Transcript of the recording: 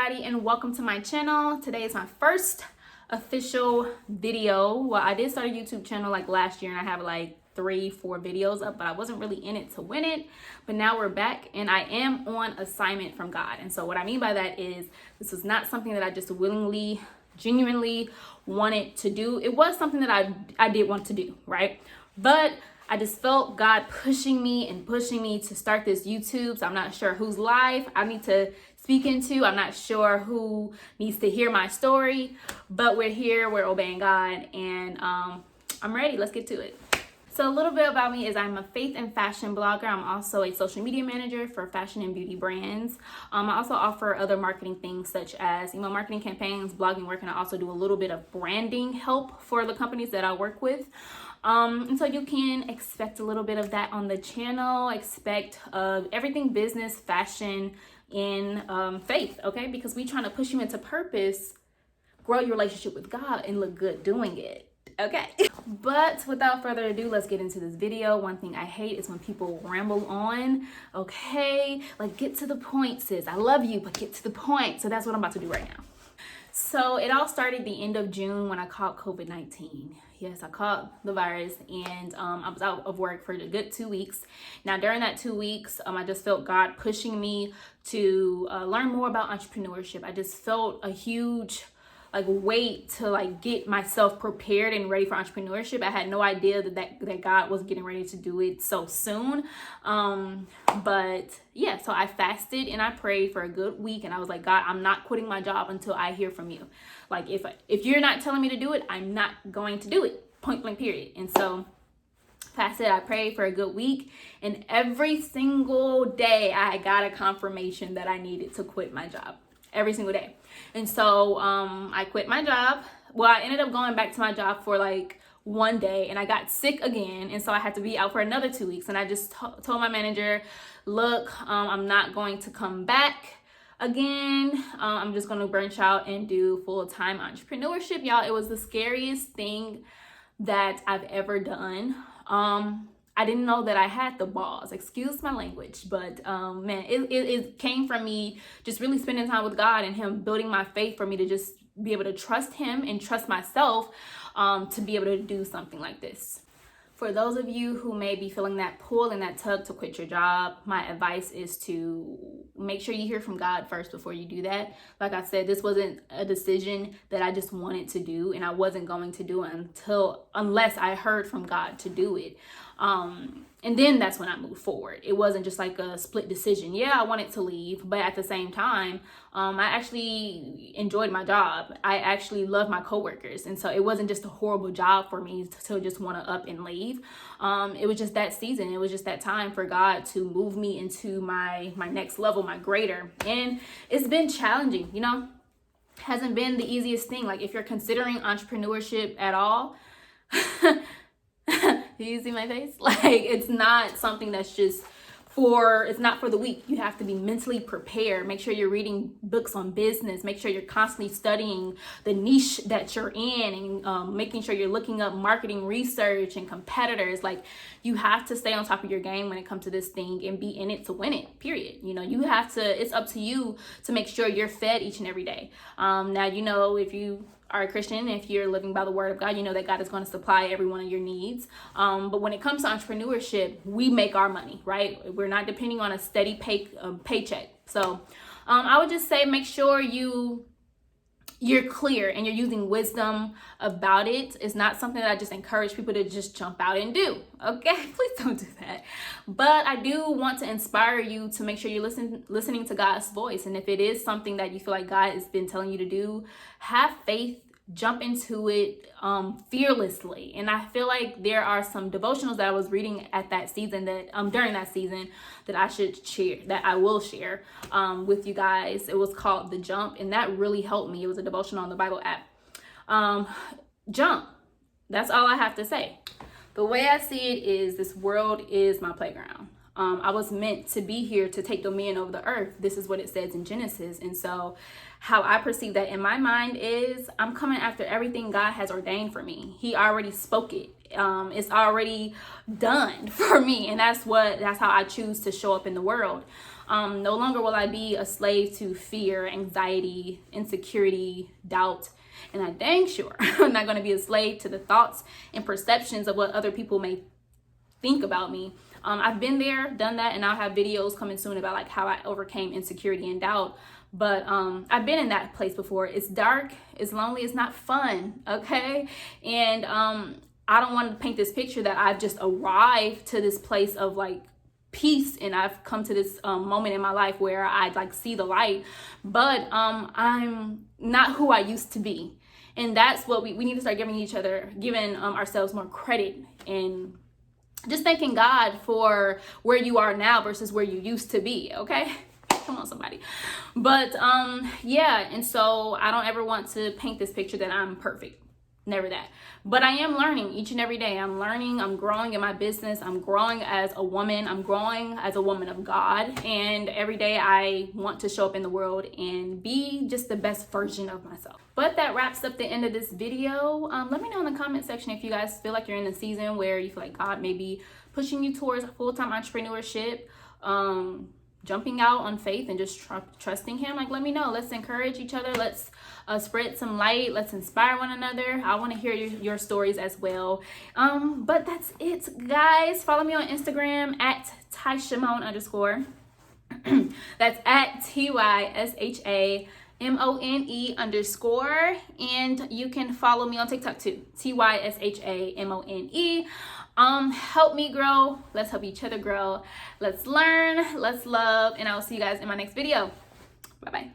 everybody, and welcome to my channel. Today is my first official video. Well, I did start a YouTube channel like last year and I have like 3-4 videos up, but I wasn't really in it to win it. But now we're back and I am on assignment from God. And so what I mean by that is this was not something that I just willingly, genuinely wanted to do. It was something that I did want to do, right? But I just felt God pushing me to start this YouTube. So I'm not sure whose life I need to speak into. I'm not sure who needs to hear my story, but we're here, we're obeying God, and I'm ready. Let's get to it. So a little bit about me is I'm a faith and fashion blogger. I'm also a social media manager for fashion and beauty brands. I also offer other marketing things such as email marketing campaigns, blogging work, and I also do a little bit of branding help for the companies that I work with. And so you can expect a little bit of that on the channel. Expect everything business, fashion, and faith, okay? Because we trying to push you into purpose, grow your relationship with God, and look good doing it, okay? But without further ado, let's get into this video. One thing I hate is when people ramble on, okay? Like, get to the point, sis. I love you, but get to the point. So that's what I'm about to do right now. So it all started the end of June when I caught COVID-19. Yes, I caught the virus and I was out of work for a good 2 weeks. Now, during that 2 weeks, I just felt God pushing me to learn more about entrepreneurship. I just felt a huge weight to get myself prepared and ready for entrepreneurship. I had no idea that God was getting ready to do it so soon. But yeah, so I fasted and I prayed for a good week and I was like, God, I'm not quitting my job until I hear from you. Like, if you're not telling me to do it, I'm not going to do it, point blank period. And so fasted, I prayed for a good week, and every single day I got a confirmation that I needed to quit my job. Every single day. And so I quit my job. Well, I ended up going back to my job for one day and I got sick again. And so I had to be out for another 2 weeks. And I just told my manager, look, I'm not going to come back again. I'm just going to branch out and do full-time entrepreneurship. Y'all, it was the scariest thing that I've ever done. I didn't know that I had the balls, excuse my language, but man, it came from me just really spending time with God and him building my faith for me to just be able to trust him and trust myself to be able to do something like this. For those of you who may be feeling that pull and that tug to quit your job, my advice is to make sure you hear from God first before you do that. Like I said, this wasn't a decision that I just wanted to do, and I wasn't going to do it unless I heard from God to do it. And then that's when I moved forward. It wasn't just like a split decision. Yeah, I wanted to leave, but at the same time, I actually enjoyed my job. I actually love my coworkers. And so it wasn't just a horrible job for me to just want to up and leave. It was just that season. It was just that time for God to move me into my next level, my greater. And it's been challenging, hasn't been the easiest thing. Like, if you're considering entrepreneurship at all, you see my face? It's not something that's just it's not for the weak. You have to be mentally prepared. Make sure you're reading books on business. Make sure you're constantly studying the niche that you're in and making sure you're looking up marketing research and competitors. You have to stay on top of your game when it comes to this thing and be in it to win it, period. You have to, it's up to you to make sure you're fed each and every day. Now, if you are a Christian, if you're living by the word of God, you know that God is going to supply every one of your needs. But when it comes to entrepreneurship, we make our money, right? We're not depending on a steady paycheck. So I would just say make sure you're clear and you're using wisdom about it. It's not something that I just encourage people to just jump out and do. Okay, please don't do that. But I do want to inspire you to make sure you're listening to God's voice. And if it is something that you feel like God has been telling you to do, have faith, jump into it fearlessly. And I feel like there are some devotionals that I was reading at that season during that season that I will share with you guys. It was called The Jump, and that really helped me. It was a devotional on the Bible app. Jump. That's all I have to say. The way I see it is this world is my playground. I was meant to be here to take dominion over the earth. This is what it says in Genesis. And so how I perceive that in my mind is I'm coming after everything God has ordained for me. He already spoke it It's already done for me, and that's how I choose to show up in the world. No longer will I be a slave to fear, anxiety, insecurity, doubt, and I dang sure I'm not going to be a slave to the thoughts and perceptions of what other people may think about me. I've been there, done that, and I'll have videos coming soon about like how I overcame insecurity and doubt. But I've been in that place before. It's dark, it's lonely, it's not fun, okay? And I don't want to paint this picture that I've just arrived to this place of like peace and I've come to this moment in my life where I like see the light, but I'm not who I used to be. And that's what we need to start giving ourselves more credit, and just thanking God for where you are now versus where you used to be, okay? Come on, somebody. But yeah, and so I don't ever want to paint this picture that I'm perfect. Never that. But I am learning each and every day. I'm learning, I'm growing in my business, I'm growing as a woman, I'm growing as a woman of God. And every day I want to show up in the world and be just the best version of myself. But that wraps up the end of this video. Let me know in the comment section if you guys feel like you're in a season where you feel like God may be pushing you towards full-time entrepreneurship, jumping out on faith and just trusting him. Like, let me know. Let's encourage each other. Let's spread some light. Let's inspire one another. I want to hear your stories as well. But that's it, guys. Follow me on Instagram at TyShamone_. That's at TYSHAMONE_. And you can follow me on TikTok too, TYSHAMONE. Help me grow. Let's help each other grow. Let's learn, let's love, and I'll see you guys in my next video. Bye bye.